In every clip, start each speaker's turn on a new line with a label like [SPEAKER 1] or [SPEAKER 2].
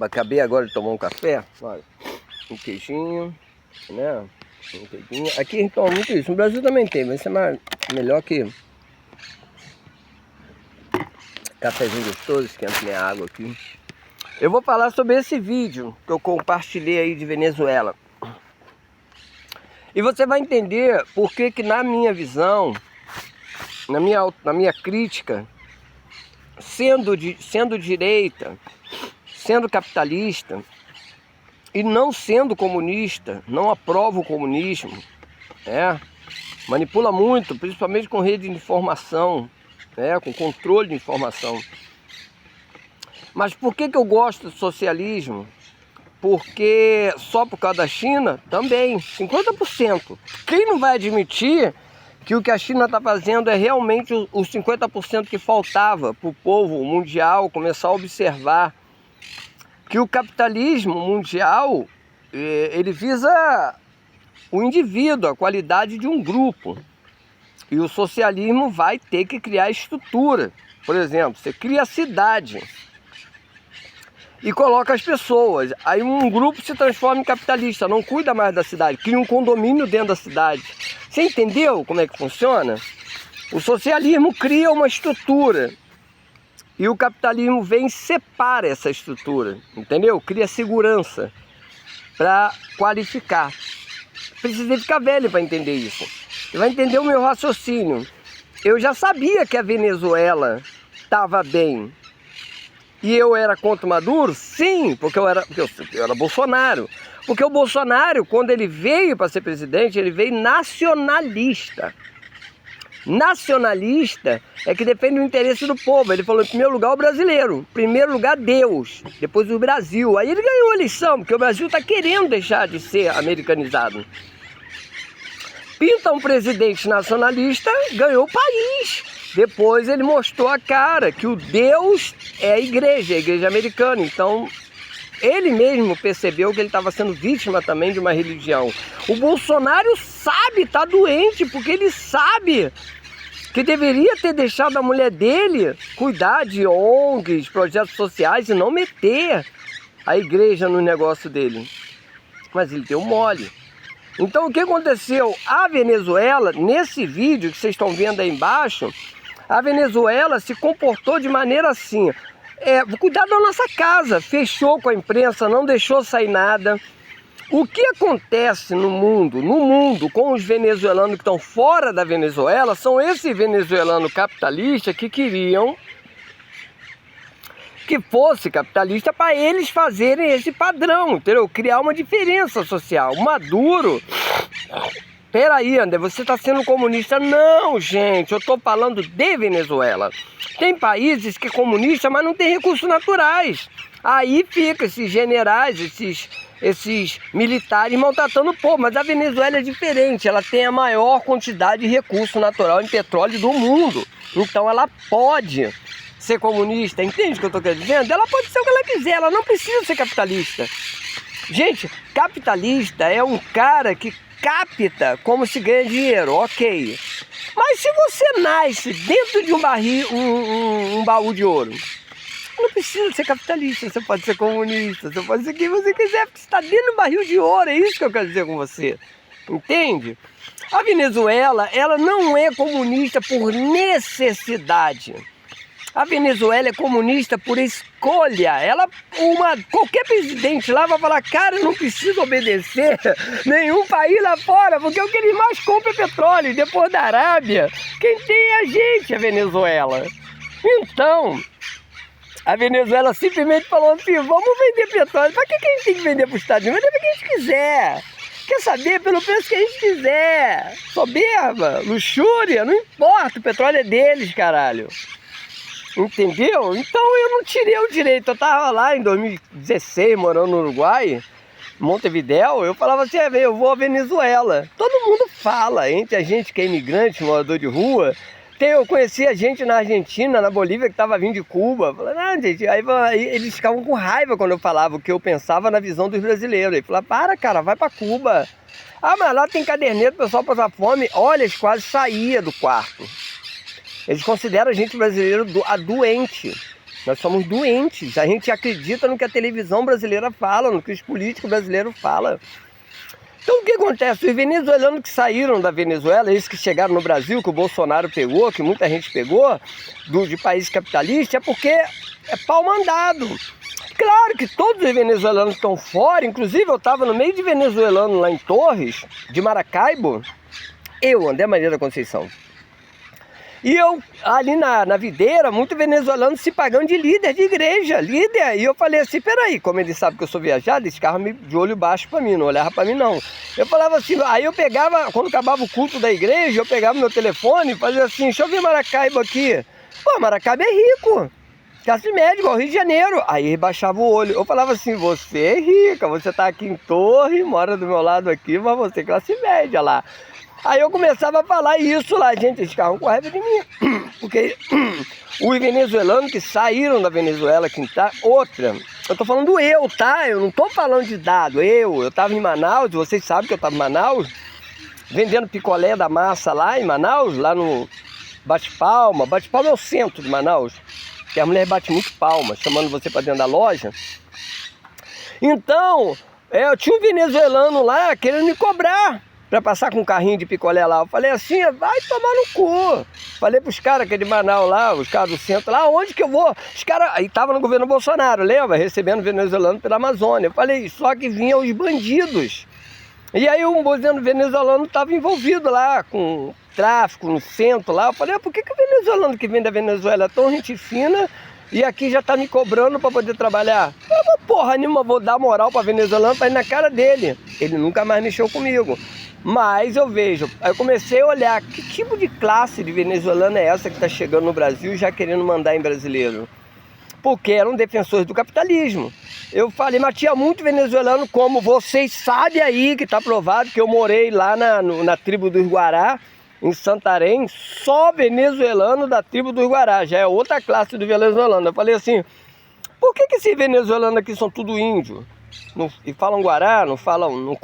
[SPEAKER 1] Acabei agora de tomar um café, olha, um queijinho, né? Um queijinho. Aqui a gente toma muito isso, no Brasil também tem, mas isso é melhor que cafezinho gostoso, esquenta minha água aqui. Eu vou falar sobre esse vídeo que eu compartilhei aí de Venezuela. E você vai entender por que que na minha visão, na minha crítica, sendo direita, sendo capitalista e não sendo comunista, não aprovo o comunismo, manipula muito, principalmente com rede de informação, com controle de informação. Mas por que que eu gosto do socialismo? Porque só por causa da China, também, 50%. Quem não vai admitir que o que a China está fazendo é realmente os 50% que faltava para o povo mundial começar a observar que o capitalismo mundial, ele visa o indivíduo, a qualidade de um grupo. E o socialismo vai ter que criar estrutura. Por exemplo, você cria a cidade e coloca as pessoas. Aí um grupo se transforma em capitalista, não cuida mais da cidade, cria um condomínio dentro da cidade. Você entendeu como é que funciona? O socialismo cria uma estrutura e o capitalismo vem e separa essa estrutura, entendeu? Cria segurança para qualificar. Precisa ficar velho para entender isso. Você vai entender o meu raciocínio. Eu já sabia que a Venezuela estava bem. E eu era contra o Maduro? Sim, porque eu era Bolsonaro. Porque o Bolsonaro, quando ele veio para ser presidente, ele veio nacionalista. Nacionalista é que defende o interesse do povo. Ele falou, em primeiro lugar, o brasileiro. Em primeiro lugar, Deus. Depois o Brasil. Aí ele ganhou a eleição, porque o Brasil está querendo deixar de ser americanizado. Pinta um presidente nacionalista, ganhou o país. Depois ele mostrou a cara que o Deus é a igreja americana. Então, ele mesmo percebeu que ele estava sendo vítima também de uma religião. O Bolsonaro sabe, está doente, porque ele sabe que deveria ter deixado a mulher dele cuidar de ONGs, projetos sociais e não meter a igreja no negócio dele. Mas ele deu mole. Então o que aconteceu? A Venezuela, nesse vídeo que vocês estão vendo aí embaixo, a Venezuela se comportou de maneira assim, cuidar da nossa casa, fechou com a imprensa, não deixou sair nada. O que acontece no mundo com os venezuelanos que estão fora da Venezuela, são esses venezuelanos capitalistas que queriam que fosse capitalista para eles fazerem esse padrão, entendeu? Criar uma diferença social. Maduro, peraí, André, você está sendo comunista? Não, gente, eu estou falando de Venezuela. Tem países que é comunista, mas não tem recursos naturais. Aí fica esses generais, esses militares maltratando o povo. Mas a Venezuela é diferente, ela tem a maior quantidade de recurso natural em petróleo do mundo. Então ela pode ser comunista, entende o que eu estou dizendo? Ela pode ser o que ela quiser, ela não precisa ser capitalista. Gente, capitalista é um cara que capta como se ganha dinheiro, ok. Mas se você nasce dentro de um barril, um baú de ouro, não precisa ser capitalista, você pode ser comunista, você pode ser o que você quiser, porque você está dentro de um barril de ouro, é isso que eu quero dizer com você. Entende? A Venezuela, ela não é comunista por necessidade. A Venezuela é comunista por escolha. Qualquer presidente lá vai falar, cara, eu não preciso obedecer nenhum país lá fora, porque o que eles mais compram é petróleo. Depois da Arábia, quem tem é a gente, a Venezuela. Então, a Venezuela simplesmente falou assim, vamos vender petróleo. Para que a gente tem que vender para os Estados Unidos? Vender para quem a gente quiser. Quer saber? Pelo preço que a gente quiser. Soberba, luxúria, não importa, o petróleo é deles, caralho. Entendeu? Então eu não tirei o direito. Eu tava lá em 2016 morando no Uruguai, Montevidéu, eu falava assim, eu vou à Venezuela. Todo mundo fala, entre a gente que é imigrante, morador de rua. Eu conheci a gente na Argentina, na Bolívia, que tava vindo de Cuba. Falei, não, gente, aí eles ficavam com raiva quando eu falava o que eu pensava na visão dos brasileiros. Aí falavam, para, cara, vai pra Cuba. Ah, mas lá tem caderneta, o pessoal passa fome. Olha, eles quase saíam do quarto. Eles consideram a gente brasileiro doente. Nós somos doentes. A gente acredita no que a televisão brasileira fala, no que os políticos brasileiros falam. Então o que acontece? Os venezuelanos que saíram da Venezuela, esses que chegaram no Brasil, que o Bolsonaro pegou, que muita gente pegou, de país capitalista, é porque é pau mandado. Claro que todos os venezuelanos estão fora, inclusive eu estava no meio de venezuelano lá em Torres, de Maracaibo, eu, André Maria da Conceição. E eu, ali na videira, muito venezuelano se pagando de líder de igreja, líder. E eu falei assim, peraí, como ele sabe que eu sou viajado, esse carro de olho baixo pra mim, não olhava pra mim não. Eu falava assim, aí eu pegava, quando acabava o culto da igreja, eu pegava meu telefone e fazia assim, deixa eu ver Maracaibo aqui. Pô, Maracaibo é rico, classe média, igual Rio de Janeiro. Aí ele baixava o olho, eu falava assim, você é rica, você tá aqui em Torre, mora do meu lado aqui, mas você é classe média lá. Aí eu começava a falar isso lá, gente, eles ficavam com raiva de mim, porque os venezuelanos que saíram da Venezuela, que tá, outra, eu tô falando eu, tá? Eu não tô falando de dado, eu tava em Manaus, vocês sabem que eu tava em Manaus, vendendo picolé da massa lá em Manaus, lá no Bate-Palma é o centro de Manaus, que a mulher bate muito palma, chamando você pra dentro da loja. Então, eu tinha um venezuelano lá querendo me cobrar para passar com um carrinho de picolé lá. Eu falei assim, vai tomar no cu. Falei pros caras que é de Manaus lá, os caras do centro lá, onde que eu vou? Os caras, aí tava no governo Bolsonaro, lembra? Recebendo venezuelano pela Amazônia. Eu falei, só que vinham os bandidos. E aí um governo venezuelano tava envolvido lá com tráfico no centro lá. Eu falei, por que o venezuelano que vem da Venezuela é tão gente fina e aqui já tá me cobrando para poder trabalhar? Eu falei, porra nenhuma, vou dar moral para venezuelano para ir na cara dele. Ele nunca mais mexeu comigo. Mas eu vejo, aí eu comecei a olhar que tipo de classe de venezuelano é essa que está chegando no Brasil já querendo mandar em brasileiro. Porque eram defensores do capitalismo. Eu falei, mas tinha muito venezuelano, como vocês sabem aí, que está provado que eu morei lá na tribo dos Guará, em Santarém, só venezuelano da tribo dos Guará, já é outra classe do venezuelano. Eu falei assim, por que esses venezuelanos aqui são tudo índio? E falam Guará, não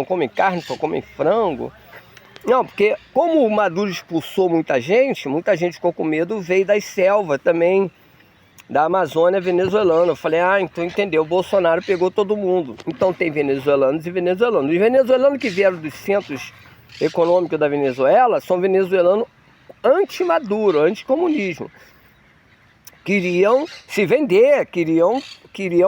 [SPEAKER 1] comem carne, só comem frango. Não, porque como o Maduro expulsou muita gente ficou com medo, veio das selvas também, da Amazônia venezuelana. Eu falei, então entendeu, o Bolsonaro pegou todo mundo. Então tem venezuelanos e venezuelanos. Os venezuelanos que vieram dos centros econômicos da Venezuela são venezuelanos anti-Maduro, anti-comunismo. Queriam se vender, queriam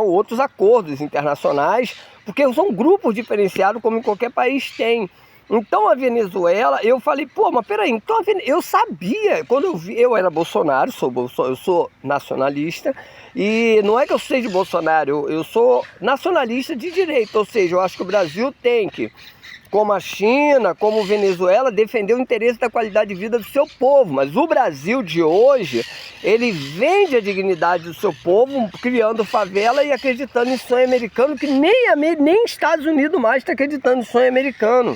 [SPEAKER 1] outros acordos internacionais, porque são grupos diferenciados como em qualquer país tem. Então a Venezuela, eu falei, pô, mas peraí, então eu sabia, quando eu era Bolsonaro, eu sou nacionalista, e não é que eu seja de Bolsonaro, eu sou nacionalista de direita, ou seja, eu acho que o Brasil tem que, como a China, como a Venezuela, defender o interesse da qualidade de vida do seu povo. Mas o Brasil de hoje, ele vende a dignidade do seu povo, criando favela e acreditando em sonho americano, que nem Estados Unidos mais está acreditando em sonho americano.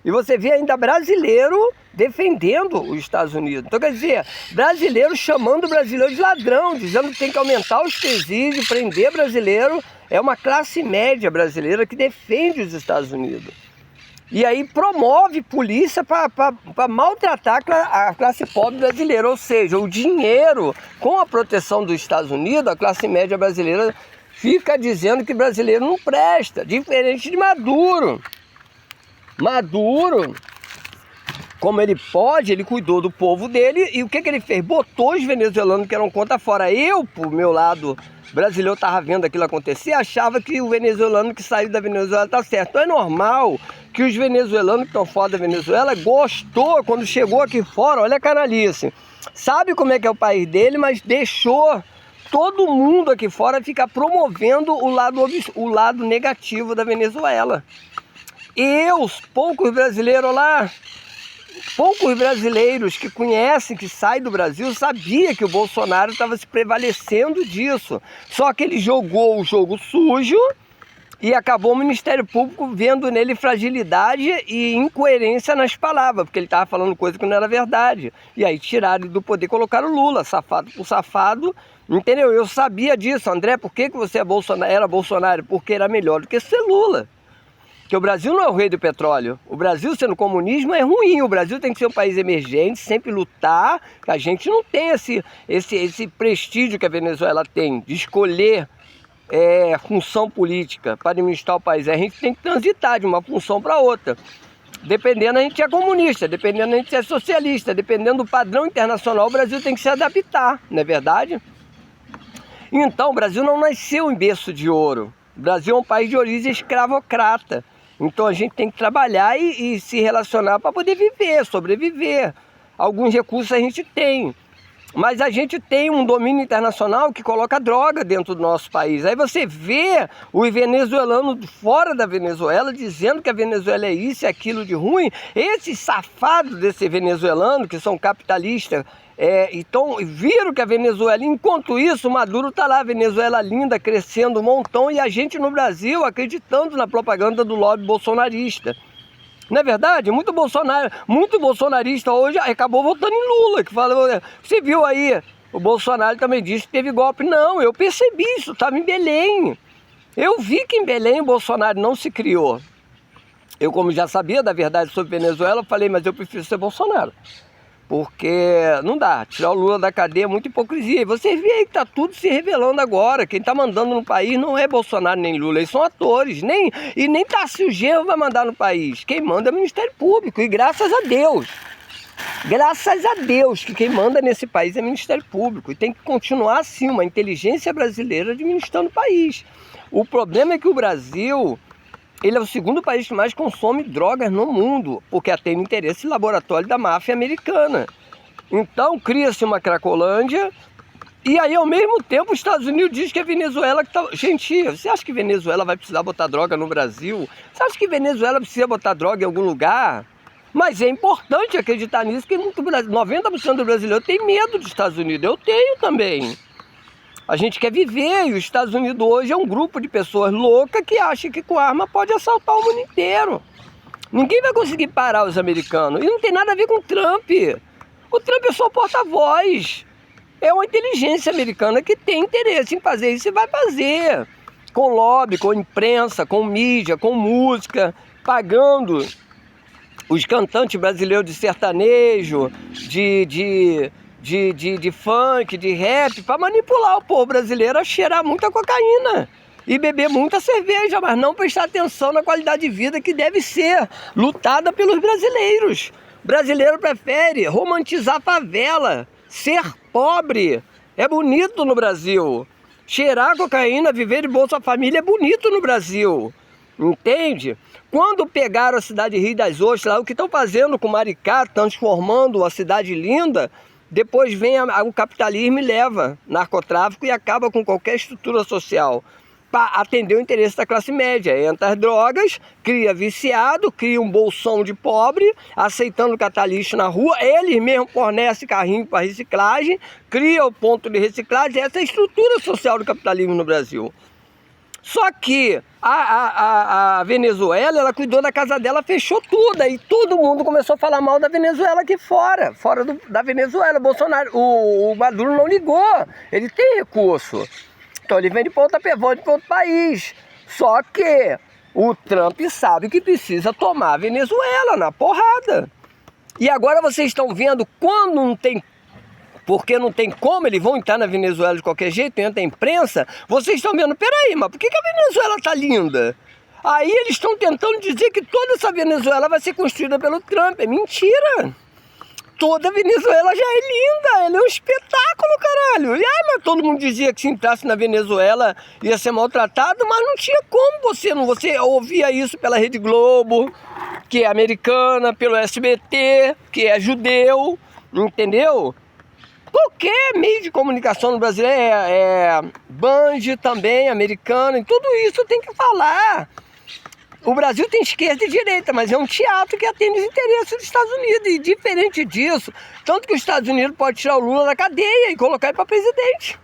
[SPEAKER 1] E você vê ainda brasileiro defendendo os Estados Unidos. Então, quer dizer, brasileiro chamando o brasileiro de ladrão, dizendo que tem que aumentar os presídios, prender brasileiro. É uma classe média brasileira que defende os Estados Unidos. E aí promove polícia para maltratar a classe pobre brasileira. Ou seja, o dinheiro, com a proteção dos Estados Unidos, a classe média brasileira fica dizendo que brasileiro não presta, diferente de Maduro. Maduro, como ele pode, ele cuidou do povo dele e o que ele fez? Botou os venezuelanos que eram contra fora. Eu, por meu lado brasileiro, estava vendo aquilo acontecer, achava que o venezuelano que saiu da Venezuela está certo. Então é normal que os venezuelanos que estão fora da Venezuela gostou quando chegou aqui fora, olha a canalice. Sabe como é que é o país dele, mas deixou todo mundo aqui fora ficar promovendo o lado negativo da Venezuela. Poucos brasileiros que conhecem, que saem do Brasil, sabia que o Bolsonaro estava se prevalecendo disso. Só que ele jogou o jogo sujo e acabou o Ministério Público vendo nele fragilidade e incoerência nas palavras, porque ele estava falando coisa que não era verdade. E aí tiraram ele do poder e colocaram o Lula, safado por safado. Entendeu? Eu sabia disso. André, por que você era Bolsonaro? Porque era melhor do que ser Lula. Porque o Brasil não é o rei do petróleo. O Brasil sendo comunismo é ruim. O Brasil tem que ser um país emergente, sempre lutar. A gente não tem esse prestígio que a Venezuela tem de escolher função política para administrar o país. A gente tem que transitar de uma função para outra. Dependendo, a gente é comunista, dependendo, a gente é socialista, dependendo do padrão internacional, o Brasil tem que se adaptar, não é verdade? Então, o Brasil não nasceu em berço de ouro. O Brasil é um país de origem escravocrata. Então, a gente tem que trabalhar e se relacionar para poder viver, sobreviver. Alguns recursos a gente tem. Mas a gente tem um domínio internacional que coloca droga dentro do nosso país. Aí você vê os venezuelanos fora da Venezuela dizendo que a Venezuela é isso e aquilo de ruim. Esses safados desse venezuelano, que são capitalistas, então viram que a Venezuela, enquanto isso, Maduro está lá, a Venezuela linda, crescendo um montão, e a gente no Brasil acreditando na propaganda do lobby bolsonarista. Não é verdade? Muito bolsonarista hoje acabou votando em Lula, que fala, você viu aí, o Bolsonaro também disse que teve golpe. Não, eu percebi isso, estava em Belém. Eu vi que em Belém o Bolsonaro não se criou. Eu, como já sabia da verdade sobre Venezuela, falei, mas eu prefiro ser Bolsonaro. Porque não dá, tirar o Lula da cadeia é muita hipocrisia. E você vê aí que está tudo se revelando agora. Quem está mandando no país não é Bolsonaro nem Lula, eles são atores. Nem Tarcísio Genro vai mandar no país. Quem manda é o Ministério Público. E graças a Deus que quem manda nesse país é o Ministério Público. E tem que continuar assim, uma inteligência brasileira administrando o país. O problema é que o Brasil... ele é o segundo país que mais consome drogas no mundo, porque atende interesse laboratório da máfia americana. Então cria-se uma Cracolândia, e aí ao mesmo tempo os Estados Unidos dizem que a Venezuela que tá... Gente, você acha que Venezuela vai precisar botar droga no Brasil? Você acha que Venezuela precisa botar droga em algum lugar? Mas é importante acreditar nisso, que 90% do brasileiro tem medo dos Estados Unidos. Eu tenho também. A gente quer viver, e os Estados Unidos hoje é um grupo de pessoas loucas que acham que com arma pode assaltar o mundo inteiro. Ninguém vai conseguir parar os americanos. E não tem nada a ver com o Trump. O Trump é só porta-voz. É uma inteligência americana que tem interesse em fazer isso e vai fazer. Com lobby, com imprensa, com mídia, com música, pagando os cantantes brasileiros de sertanejo, de funk, de rap, para manipular o povo brasileiro a cheirar muita cocaína e beber muita cerveja, mas não prestar atenção na qualidade de vida que deve ser lutada pelos brasileiros. O brasileiro prefere romantizar a favela, ser pobre. É bonito no Brasil. Cheirar cocaína, viver de Bolsa Família é bonito no Brasil. Entende? Quando pegaram a cidade de Rio das Ostras, lá, o que estão fazendo com Maricá, transformando a cidade linda, depois vem o capitalismo e leva narcotráfico e acaba com qualquer estrutura social para atender o interesse da classe média. Entra as drogas, cria viciado, cria um bolsão de pobre, aceitando catar lixo na rua, eles mesmos fornecem carrinho para reciclagem, cria o ponto de reciclagem. Essa é a estrutura social do capitalismo no Brasil. Só que a Venezuela, ela cuidou da casa dela, fechou tudo, aí todo mundo começou a falar mal da Venezuela aqui fora da Venezuela. O Maduro não ligou, ele tem recurso, então ele vende para outro país. Só que o Trump sabe que precisa tomar a Venezuela na porrada. E agora vocês estão vendo, quando não tem, porque não tem como, eles vão entrar na Venezuela de qualquer jeito, entra a imprensa, vocês estão vendo, peraí, mas por que a Venezuela tá linda? Aí eles estão tentando dizer que toda essa Venezuela vai ser construída pelo Trump. É mentira! Toda a Venezuela já é linda, ela é um espetáculo, caralho. E aí, mas todo mundo dizia que se entrasse na Venezuela ia ser maltratado, mas não tinha como você ouvia isso pela Rede Globo, que é americana, pelo SBT, que é judeu, entendeu? Qualquer meio de comunicação no Brasil Band também, americano, e tudo isso tem que falar. O Brasil tem esquerda e direita, mas é um teatro que atende os interesses dos Estados Unidos. E diferente disso, tanto que os Estados Unidos pode tirar o Lula da cadeia e colocar ele para presidente.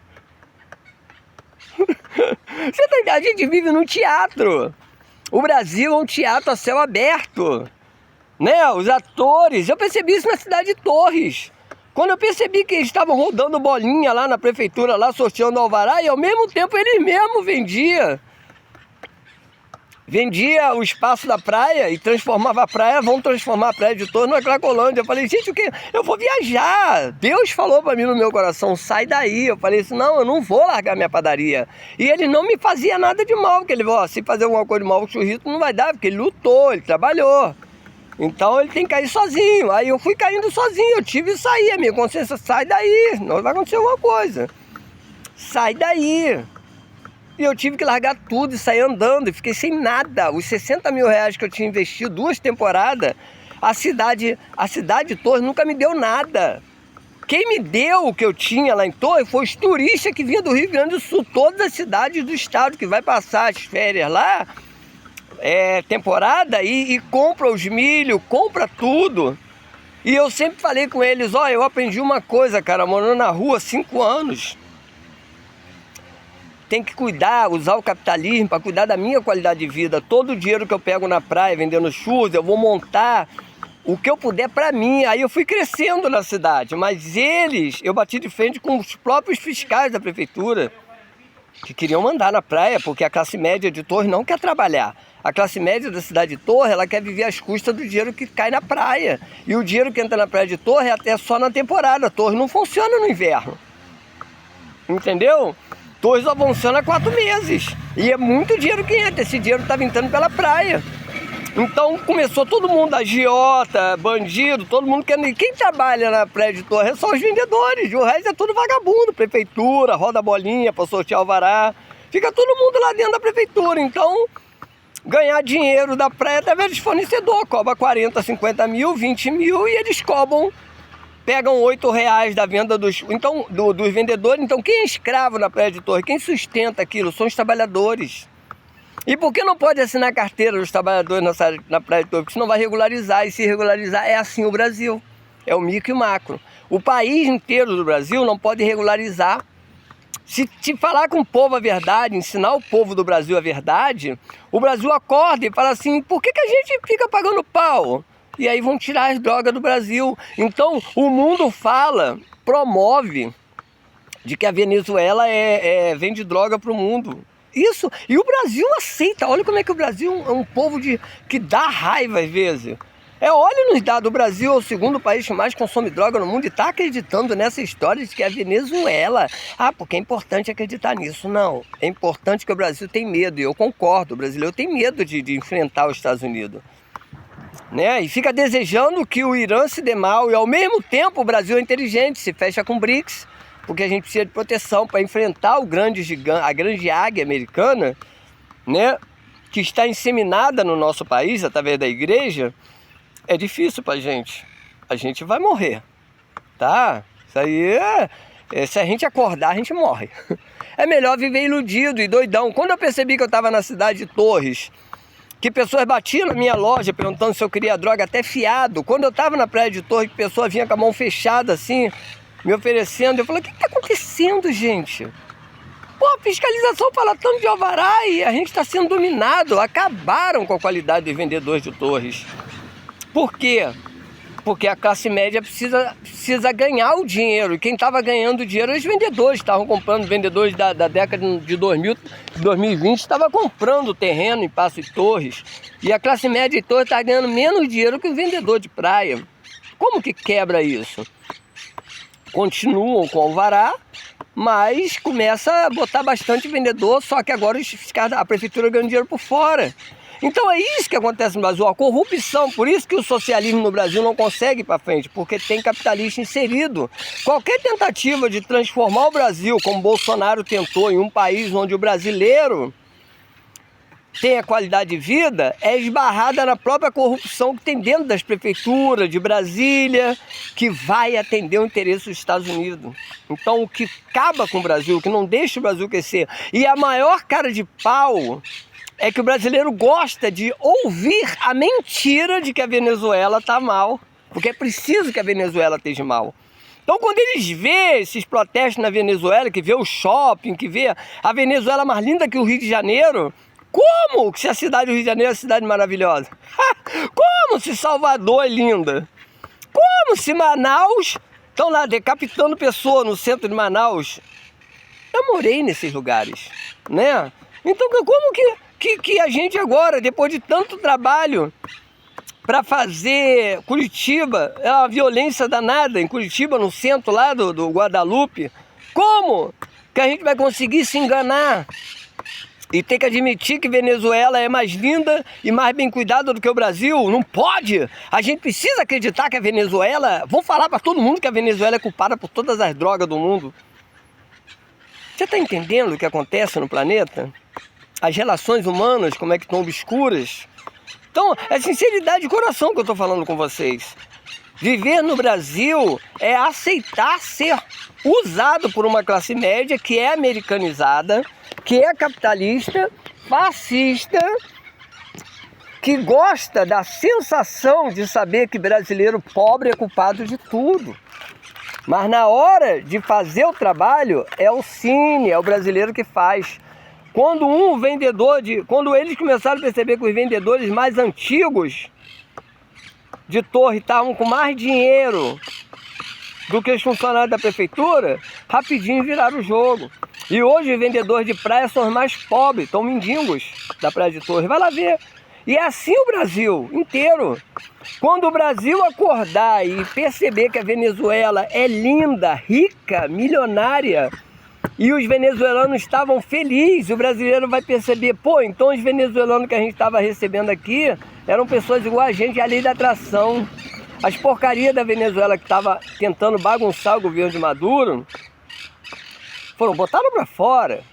[SPEAKER 1] A gente vive num teatro. O Brasil é um teatro a céu aberto, né? Os atores, eu percebi isso na cidade de Torres. Quando eu percebi que eles estavam rodando bolinha lá na prefeitura, lá sorteando alvará, e ao mesmo tempo eles mesmos vendiam vendia o espaço da praia e transformava a praia, vão transformar a praia de Torres numa Cracolândia. Eu falei, gente, o que? Eu vou viajar. Deus falou para mim no meu coração, sai daí. Eu falei assim, não, eu não vou largar minha padaria. E ele não me fazia nada de mal, porque ele falou, se fazer alguma coisa de mal com o churrito não vai dar, porque ele lutou, ele trabalhou. Então ele tem que cair sozinho. Aí eu fui caindo sozinho, eu tive que sair. A minha consciência, sai daí, não vai acontecer alguma coisa. Sai daí. E eu tive que largar tudo e sair andando, e fiquei sem nada. Os 60 mil reais que eu tinha investido 2 temporadas, a cidade de Torres nunca me deu nada. Quem me deu o que eu tinha lá em Torres foi os turistas que vinham do Rio Grande do Sul, todas as cidades do estado que vai passar as férias lá, temporada, e compra os milho, compra tudo. E eu sempre falei com eles, ó, eu aprendi uma coisa, cara, morando na rua há 5 anos. Tem que cuidar, usar o capitalismo para cuidar da minha qualidade de vida. Todo o dinheiro que eu pego na praia vendendo churros, eu vou montar o que eu puder para mim. Aí eu fui crescendo na cidade, mas eu bati de frente com os próprios fiscais da prefeitura que queriam mandar na praia, porque a classe média de Torres não quer trabalhar. A classe média da cidade de Torres, ela quer viver às custas do dinheiro que cai na praia. E o dinheiro que entra na praia de Torres é só na temporada. Torres não funciona no inverno. Entendeu? Torres só funciona há 4 meses. E é muito dinheiro que entra. Esse dinheiro estava entrando pela praia. Então começou todo mundo, agiota, bandido, todo mundo querendo ir. Quem trabalha na praia de Torres são os vendedores. O resto é tudo vagabundo. Prefeitura, roda bolinha para sortear alvará. Fica todo mundo lá dentro da prefeitura. Então, ganhar dinheiro da praia através dos fornecedores. Cobra 40, 50 mil, 20 mil e eles pegam 8 reais da venda dos vendedores. Então quem é escravo na praia de Torres, quem sustenta aquilo são os trabalhadores. E por que não pode assinar carteira dos trabalhadores na praia de Torres? Porque senão vai regularizar, e se regularizar é assim o Brasil. É o micro e o macro. O país inteiro do Brasil não pode regularizar. Se falar com o povo a verdade, ensinar o povo do Brasil a verdade, o Brasil acorda e fala assim, por que a gente fica pagando pau? E aí vão tirar as drogas do Brasil. Então o mundo promove de que a Venezuela vende droga para o mundo. Isso, e o Brasil aceita. Olha como é que o Brasil é um povo que dá raiva às vezes. Olha nos dados, o Brasil é o 2º país que mais consome droga no mundo e está acreditando nessa história de que a Venezuela... porque é importante acreditar nisso. Não, é importante que o Brasil tem medo, e eu concordo, o brasileiro tem medo de enfrentar os Estados Unidos. Né? E fica desejando que o Irã se dê mal, e ao mesmo tempo o Brasil é inteligente, se fecha com o BRICS, porque a gente precisa de proteção para enfrentar a grande águia americana, né? Que está inseminada no nosso país através da igreja. É difícil pra gente. A gente vai morrer, tá? Isso aí se a gente acordar, a gente morre. É melhor viver iludido e doidão. Quando eu percebi que eu estava na cidade de Torres, que pessoas batiam na minha loja perguntando se eu queria droga, até fiado. Quando eu estava na praia de Torres, que pessoa vinha com a mão fechada assim, me oferecendo. Eu falei, o que está acontecendo, gente? Pô, a fiscalização fala tanto de alvará e a gente está sendo dominado. Acabaram com a qualidade dos vendedores de Torres. Por quê? Porque a classe média precisa ganhar o dinheiro. E quem estava ganhando dinheiro, os vendedores estavam comprando. Vendedores da década de 2000, 2020 estavam comprando terreno em Passo de Torres. E a classe média de Torres está ganhando menos dinheiro que o vendedor de praia. Como que quebra isso? Continuam com o alvará, mas começa a botar bastante vendedor, só que agora a prefeitura ganha dinheiro por fora. Então é isso que acontece no Brasil, a corrupção. Por isso que o socialismo no Brasil não consegue ir para frente, porque tem capitalista inserido. Qualquer tentativa de transformar o Brasil, como Bolsonaro tentou, em um país onde o brasileiro tem a qualidade de vida, é esbarrada na própria corrupção que tem dentro das prefeituras de Brasília, que vai atender o interesse dos Estados Unidos. Então o que acaba com o Brasil, o que não deixa o Brasil crescer, e a maior cara de pau é que o brasileiro gosta de ouvir a mentira de que a Venezuela está mal, porque é preciso que a Venezuela esteja mal. Então quando eles vêem esses protestos na Venezuela, que vê o shopping, que vê a Venezuela mais linda que o Rio de Janeiro, como se a cidade do Rio de Janeiro é uma cidade maravilhosa? Como se Salvador é linda? Como se Manaus estão lá decapitando pessoas no centro de Manaus? Eu morei nesses lugares, né? Então como que que a gente agora, depois de tanto trabalho para fazer Curitiba, é uma violência danada em Curitiba, no centro lá do Guadalupe, como que a gente vai conseguir se enganar e ter que admitir que Venezuela é mais linda e mais bem cuidada do que o Brasil? Não pode! A gente precisa acreditar que a Venezuela... Vou falar para todo mundo que a Venezuela é culpada por todas as drogas do mundo. Você está entendendo o que acontece no planeta? As relações humanas, como é que estão obscuras? Então, é sinceridade de coração que eu estou falando com vocês. Viver no Brasil é aceitar ser usado por uma classe média que é americanizada, que é capitalista, fascista, que gosta da sensação de saber que brasileiro pobre é culpado de tudo. Mas na hora de fazer o trabalho, é o Cine, é o brasileiro que faz. Quando quando eles começaram a perceber que os vendedores mais antigos de torre estavam com mais dinheiro do que os funcionários da prefeitura, rapidinho viraram o jogo. E hoje os vendedores de praia são os mais pobres, estão mendigos da Praia de Torres. Vai lá ver. E é assim o Brasil inteiro. Quando o Brasil acordar e perceber que a Venezuela é linda, rica, milionária, e os venezuelanos estavam felizes, o brasileiro vai perceber, pô, então os venezuelanos que a gente estava recebendo aqui eram pessoas igual a gente, a lei da atração. As porcarias da Venezuela que estava tentando bagunçar o governo de Maduro, botaram para fora.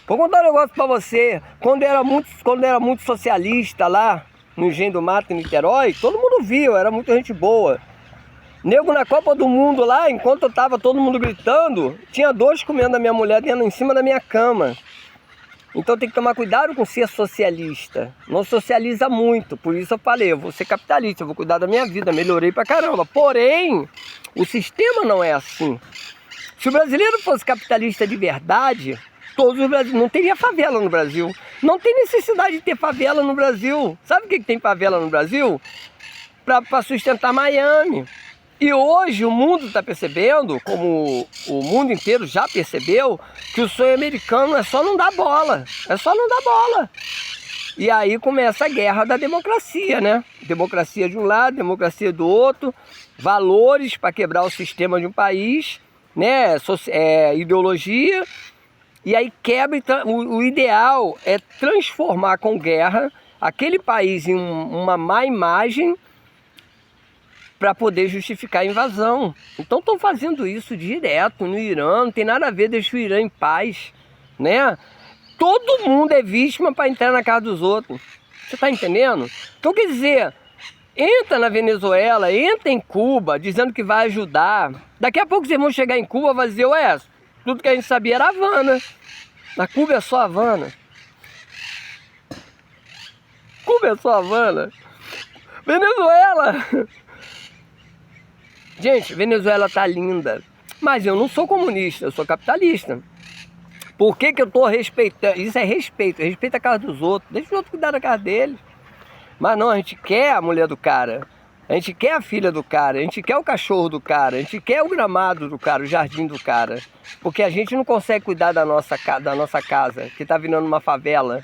[SPEAKER 1] Vou contar um negócio para você. Quando era muito socialista lá no Engenho do Mato, em Niterói, todo mundo viu, era muita gente boa. Nego na Copa do Mundo lá, enquanto eu tava todo mundo gritando, tinha dois comendo a minha mulher dentro, em cima da minha cama. Então tem que tomar cuidado com ser socialista. Não socializa muito, por isso eu falei, eu vou ser capitalista, eu vou cuidar da minha vida, melhorei pra caramba. Porém, o sistema não é assim. Se o brasileiro fosse capitalista de verdade, todos os brasileiros, não teria favela no Brasil. Não tem necessidade de ter favela no Brasil. Sabe o que tem favela no Brasil? Para sustentar Miami. E hoje o mundo está percebendo, como o mundo inteiro já percebeu, que o sonho americano é só não dar bola. É só não dar bola. E aí começa a guerra da democracia, né? Democracia de um lado, democracia do outro, valores para quebrar o sistema de um país, né? Ideologia. E aí quebra, o ideal é transformar com guerra aquele país em uma má imagem para poder justificar a invasão. Então estão fazendo isso direto no Irã, não tem nada a ver, deixa o Irã em paz, né? Todo mundo é vítima para entrar na casa dos outros. Você está entendendo? Então quer dizer, entra na Venezuela, entra em Cuba, dizendo que vai ajudar. Daqui a pouco vocês vão chegar em Cuba e vai dizer, ué, tudo que a gente sabia era Havana. Na Cuba é só Havana. Cuba é só Havana. Venezuela. Gente, Venezuela tá linda. Mas eu não sou comunista, eu sou capitalista. Por que eu tô respeitando? Isso é respeito. Respeita a casa dos outros. Deixa os outros cuidar da casa deles. Mas não, a gente quer a mulher do cara. A gente quer a filha do cara, a gente quer o cachorro do cara, a gente quer o gramado do cara, o jardim do cara. Porque a gente não consegue cuidar da nossa casa, que tá virando uma favela,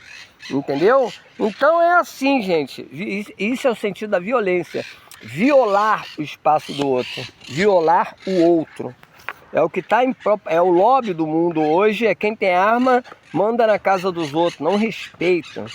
[SPEAKER 1] entendeu? Então é assim, gente, isso é o sentido da violência. Violar o espaço do outro, violar o outro. É o que tá é o lobby do mundo hoje, é quem tem arma, manda na casa dos outros, não respeita.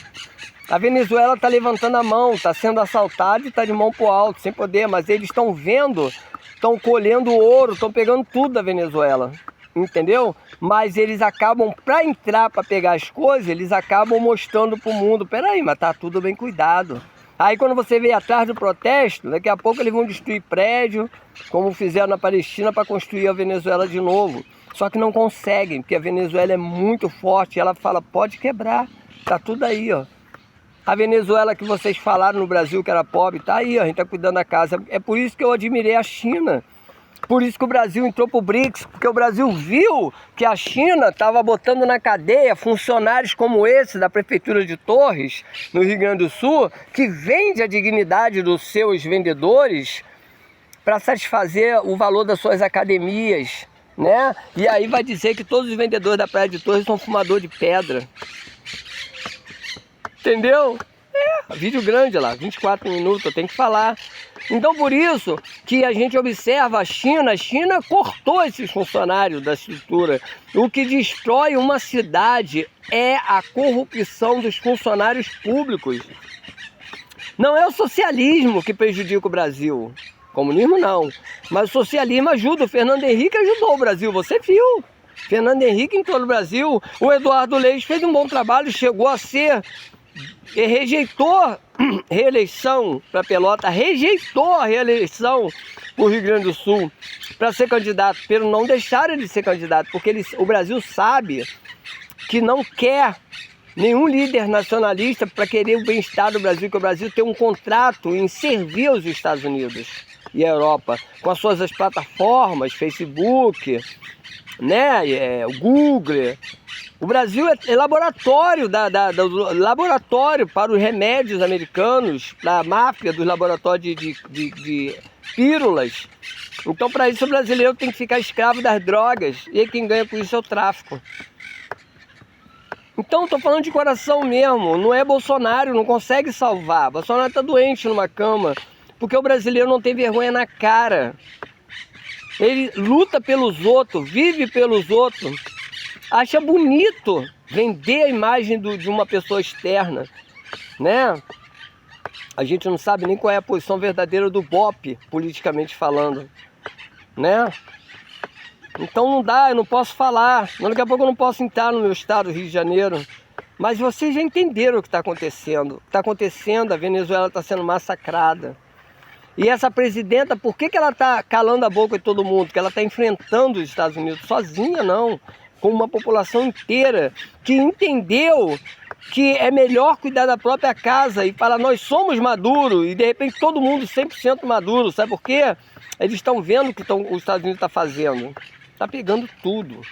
[SPEAKER 1] A Venezuela está levantando a mão, está sendo assaltada e está de mão para o alto, sem poder, mas eles estão vendo, estão colhendo ouro, estão pegando tudo da Venezuela, entendeu? Mas eles acabam, para entrar, para pegar as coisas, eles acabam mostrando para o mundo, peraí, mas tá tudo bem cuidado. Aí quando você vem atrás do protesto, daqui a pouco eles vão destruir prédio, como fizeram na Palestina para construir a Venezuela de novo. Só que não conseguem, porque a Venezuela é muito forte, e ela fala, pode quebrar, tá tudo aí, ó. A Venezuela que vocês falaram no Brasil que era pobre, tá aí, ó, a gente tá cuidando da casa. É por isso que eu admirei a China. Por isso que o Brasil entrou pro BRICS, porque o Brasil viu que a China estava botando na cadeia funcionários como esse da Prefeitura de Torres, no Rio Grande do Sul, que vende a dignidade dos seus vendedores para satisfazer o valor das suas academias, né? E aí vai dizer que todos os vendedores da Praia de Torres são fumador de pedra. Entendeu? Vídeo grande lá, 24 minutos, eu tenho que falar. Então por isso que a gente observa a China cortou esses funcionários da estrutura. O que destrói uma cidade é a corrupção dos funcionários públicos. Não é o socialismo que prejudica o Brasil. Comunismo não. Mas o socialismo ajuda. O Fernando Henrique ajudou o Brasil, você viu. Fernando Henrique em todo o Brasil. O Eduardo Leite fez um bom trabalho, chegou a ser... rejeitou reeleição para Pelota, rejeitou a reeleição para o Rio Grande do Sul para ser candidato, pero não deixaram ele ser candidato, porque o Brasil sabe que não quer nenhum líder nacionalista para querer o bem-estar do Brasil, que o Brasil tem um contrato em servir os Estados Unidos e a Europa, com as suas plataformas, Facebook, né, o Google. O Brasil é laboratório, laboratório para os remédios americanos, da máfia dos laboratórios de pílulas. Então, para isso, o brasileiro tem que ficar escravo das drogas. E aí quem ganha com isso é o tráfico. Então, estou falando de coração mesmo. Não é Bolsonaro, não consegue salvar. Bolsonaro está doente numa cama, porque o brasileiro não tem vergonha na cara. Ele luta pelos outros, vive pelos outros. Acha bonito vender a imagem de uma pessoa externa, né? A gente não sabe nem qual é a posição verdadeira do BOP, politicamente falando, né? Então não dá, eu não posso falar. Daqui a pouco eu não posso entrar no meu estado, Rio de Janeiro. Mas vocês já entenderam o que está acontecendo. O que está acontecendo, a Venezuela está sendo massacrada. E essa presidenta, por que ela está calando a boca de todo mundo? Porque ela está enfrentando os Estados Unidos sozinha, não. Com uma população inteira que entendeu que é melhor cuidar da própria casa e falar, nós somos Maduro, e de repente todo mundo 100% Maduro. Sabe por quê? Eles estão vendo o que os Estados Unidos está fazendo. Está pegando tudo.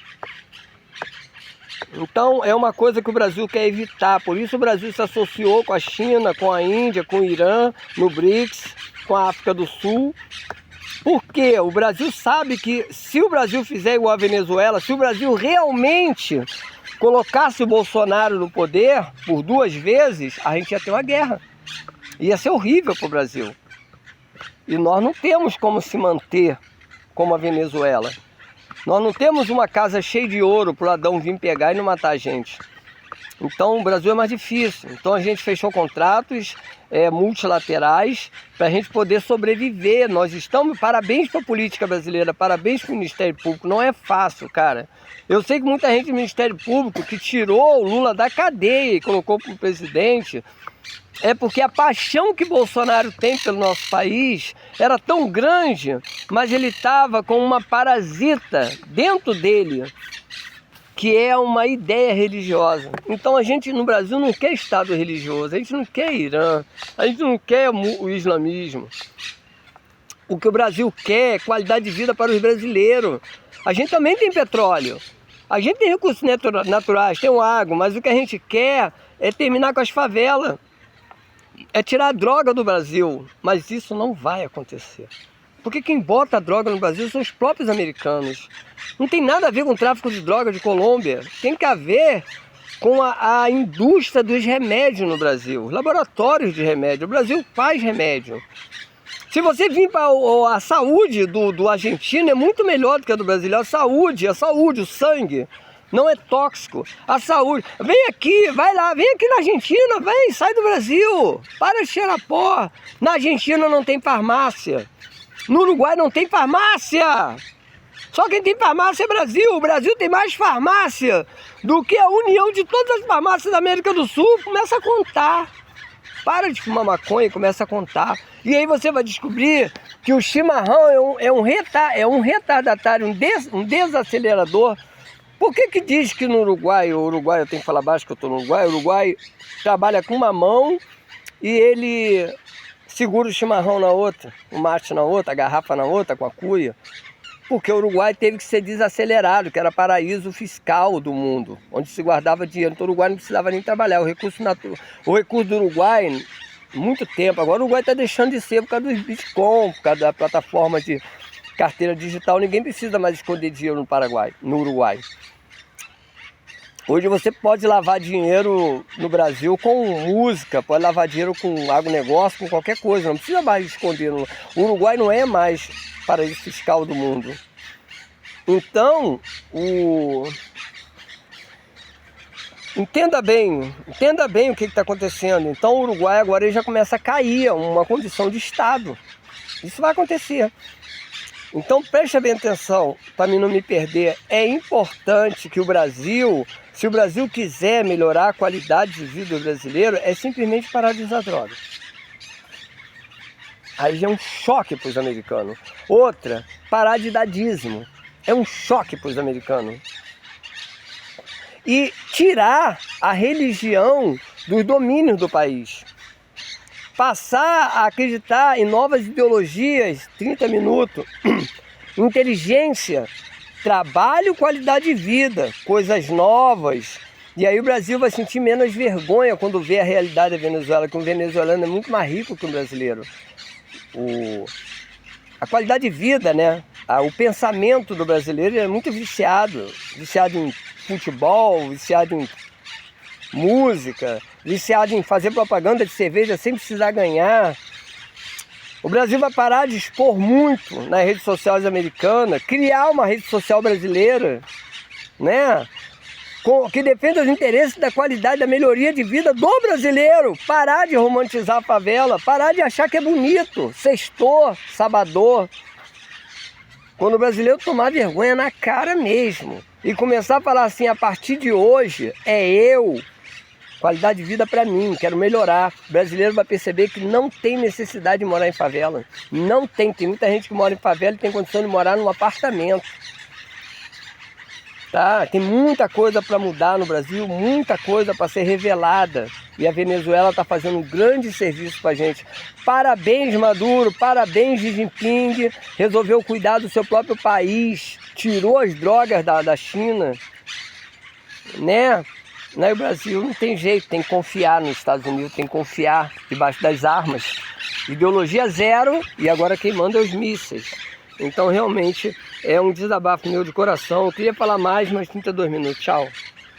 [SPEAKER 1] Então é uma coisa que o Brasil quer evitar. Por isso o Brasil se associou com a China, com a Índia, com o Irã, no BRICS, com a África do Sul. Porque o Brasil sabe que se o Brasil fizer igual a Venezuela, se o Brasil realmente colocasse o Bolsonaro no poder por 2 vezes, a gente ia ter uma guerra. Ia ser horrível para o Brasil. E nós não temos como se manter como a Venezuela. Nós não temos uma casa cheia de ouro para o ladrão vir pegar e não matar a gente. Então o Brasil é mais difícil. Então a gente fechou contratos multilaterais para a gente poder sobreviver. Nós estamos, parabéns para a política brasileira, parabéns para o Ministério Público. Não é fácil, cara. Eu sei que muita gente do Ministério Público que tirou o Lula da cadeia e colocou para o presidente, é porque a paixão que Bolsonaro tem pelo nosso país era tão grande, mas ele estava com uma parasita dentro dele, que é uma ideia religiosa. Então a gente no Brasil não quer Estado religioso, a gente não quer Irã, a gente não quer o islamismo. O que o Brasil quer é qualidade de vida para os brasileiros. A gente também tem petróleo, a gente tem recursos naturais, tem o agro, mas o que a gente quer é terminar com as favelas, é tirar a droga do Brasil, mas isso não vai acontecer. Porque quem bota a droga no Brasil são os próprios americanos. Não tem nada a ver com o tráfico de droga de Colômbia. Tem que ver com a indústria dos remédios no Brasil. Os laboratórios de remédio. O Brasil faz remédio. Se você vir para a saúde do argentino, é muito melhor do que a do brasileiro. A saúde, o sangue. Não é tóxico. A saúde. Vem aqui, vai lá, vem aqui na Argentina, vem, sai do Brasil. Para de cheirar pó. Na Argentina não tem farmácia. No Uruguai não tem farmácia. Só quem tem farmácia é Brasil. O Brasil tem mais farmácia do que a união de todas as farmácias da América do Sul. Começa a contar. Para de fumar maconha e começa a contar. E aí você vai descobrir que o chimarrão é um retardatário, um desacelerador. Por que diz que no Uruguai, eu tenho que falar baixo que eu estou no Uruguai, o Uruguai trabalha com uma mão e ele segura o chimarrão na outra, o mate na outra, a garrafa na outra, com a cuia? Porque o Uruguai teve que ser desacelerado, que era paraíso fiscal do mundo, onde se guardava dinheiro. Então o Uruguai não precisava nem trabalhar. O recurso do Uruguai, muito tempo, agora o Uruguai está deixando de ser por causa dos Bitcoin, por causa da plataforma de carteira digital. Ninguém precisa mais esconder dinheiro no Uruguai. Hoje você pode lavar dinheiro no Brasil com música, pode lavar dinheiro com agronegócio, com qualquer coisa, não precisa mais esconder. O Uruguai não é mais paraíso fiscal do mundo. Então, entenda bem o que está acontecendo. Então o Uruguai agora ele já começa a cair, é uma condição de Estado. Isso vai acontecer. Então preste bem atenção, para mim não me perder. É importante que o Brasil, se o Brasil quiser melhorar a qualidade de vida do brasileiro, é simplesmente parar de usar drogas. Aí já é um choque para os americanos. Outra, parar de dar dízimo. É um choque para os americanos. E tirar a religião dos domínios do país. Passar a acreditar em novas ideologias, 30 minutos, inteligência, trabalho, qualidade de vida, coisas novas. E aí o Brasil vai sentir menos vergonha quando vê a realidade da Venezuela, que um venezuelano é muito mais rico que um brasileiro. A qualidade de vida, né? O pensamento do brasileiro é muito viciado em futebol, viciado em música, viciado em fazer propaganda de cerveja sem precisar ganhar. O Brasil vai parar de expor muito nas redes sociais americanas, criar uma rede social brasileira, né? Que defenda os interesses da qualidade, da melhoria de vida do brasileiro. Parar de romantizar a favela, parar de achar que é bonito, sextor, sabador. Quando o brasileiro tomar vergonha na cara mesmo e começar a falar assim, a partir de hoje é eu, qualidade de vida para mim, quero melhorar. O brasileiro vai perceber que não tem necessidade de morar em favela. Não tem, tem muita gente que mora em favela e tem condição de morar num apartamento. Tá? Tem muita coisa para mudar no Brasil, muita coisa para ser revelada. E a Venezuela está fazendo um grande serviço para a gente. Parabéns, Maduro, parabéns, Xi Jinping. Resolveu cuidar do seu próprio país, tirou as drogas da China. Né? O Brasil não tem jeito, tem que confiar nos Estados Unidos, tem que confiar debaixo das armas. Ideologia zero e agora quem manda é os mísseis. Então realmente é um desabafo meu de coração. Eu queria falar mais, mas 32 minutos. Tchau.